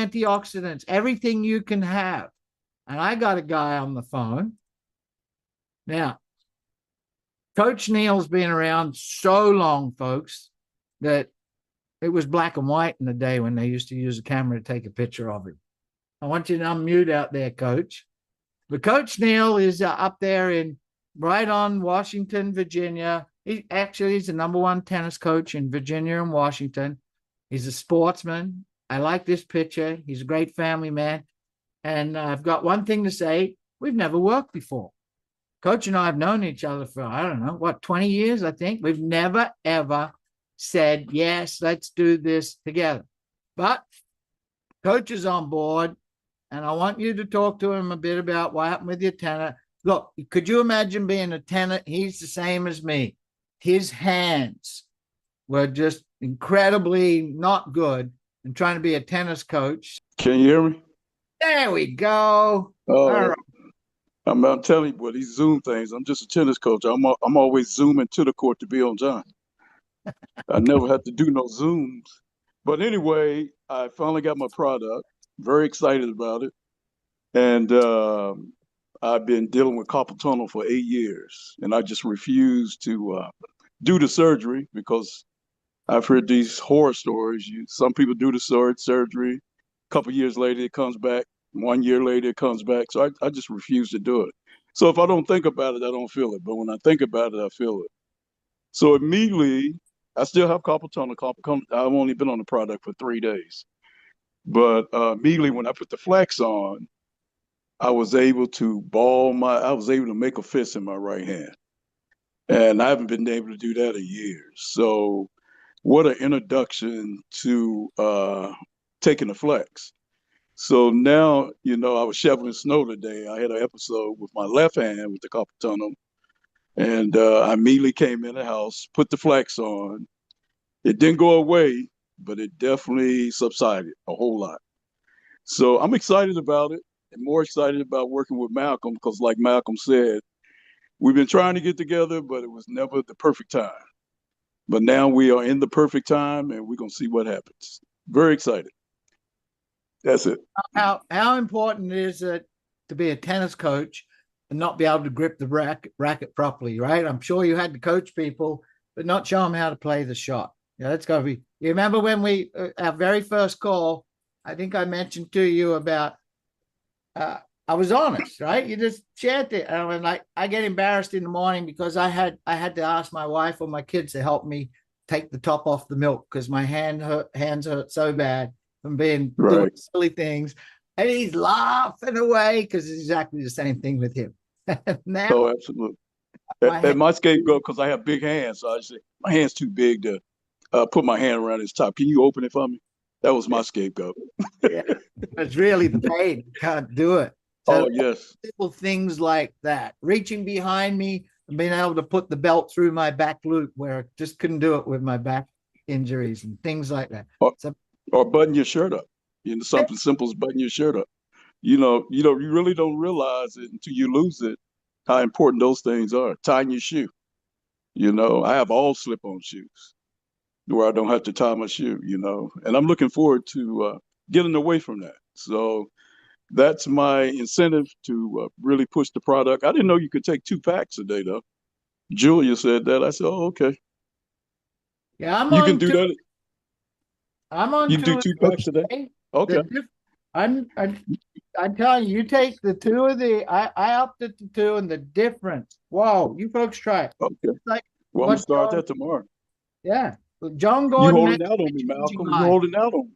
antioxidants, everything you can have. And I got a guy on the phone. Now, Coach Neal's been around so long, folks, that it was black and white in the day when they used to use a camera to take a picture of him. I want you to unmute out there, Coach. But Coach Neal is up there in right on Washington, Virginia. He's the number one tennis coach in Virginia and Washington. He's a sportsman. I like this picture. He's a great family man. And I've got one thing to say. We've never worked before. Coach and I have known each other for, I don't know, 20 years, I think. We've never, ever said, yes, let's do this together. But Coach is on board, and I want you to talk to him a bit about what happened with your tenor. Look, could you imagine being a tenor? He's the same as me. His hands were just incredibly not good, and trying to be a tennis coach. Can you hear me? There we go. All right. I'm telling you, boy, these Zoom things. I'm just a tennis coach. I'm always zooming to the court to be on time. I never had to do no Zooms. But anyway, I finally got my product. Very excited about it. And I've been dealing with carpal tunnel for 8 years. And I just refused to do the surgery because I've heard these horror stories. Some people do the surgery. A couple years later, it comes back. 1 year later, it comes back. So I just refuse to do it. So if I don't think about it, I don't feel it. But when I think about it, I feel it. So immediately, I still have carpal tunnel. I've only been on the product for 3 days. But immediately when I put the flex on, I was able to make a fist in my right hand. And I haven't been able to do that in years. So what an introduction to taking the flex. So now, I was shoveling snow today. I had an episode with my left hand with the carpal tunnel. And I immediately came in the house, put the flex on. It didn't go away, but it definitely subsided a whole lot. So I'm excited about it and more excited about working with Malcolm because like Malcolm said, we've been trying to get together, but it was never the perfect time. But now we are in the perfect time and we're going to see what happens. Very excited. That's it. How important is it to be a tennis coach and not be able to grip the racket properly, right? I'm sure you had to coach people, but not show them how to play the shot. Yeah, that's got to be. You remember when our very first call, I think I mentioned to you about, I was honest, right? You just shared it. And I was like, I get embarrassed in the morning because I had to ask my wife or my kids to help me take the top off the milk because my hands hurt so bad from doing silly things. And he's laughing away because it's exactly the same thing with him. Now, absolutely. And my scapegoat, because I have big hands, so I say, my hand's too big to put my hand around his top. Can you open it for me? That was my scapegoat. Yeah, it's really the pain. You can't do it. So yes. Simple things like that. Reaching behind me and being able to put the belt through my back loop where I just couldn't do it with my back injuries and things like that. Or button your shirt up. Something simple as button your shirt up. You really don't realize it until you lose it, how important those things are. Tying your shoe. I have all slip-on shoes where I don't have to tie my shoe, and I'm looking forward to getting away from that. So that's my incentive to really push the product. I didn't know you could take 2 packs a day, though. Julia said that. I said, oh, okay. Yeah, you can do that. I'm on. You do 2 packs a day? Okay. I'm telling you, you take the 2 of the. I upped it to 2, and the difference. Whoa, you folks try it. Okay. I'm gonna start that tomorrow. Yeah, John Gordon. You holding out on me, Malcolm. You holding out on me.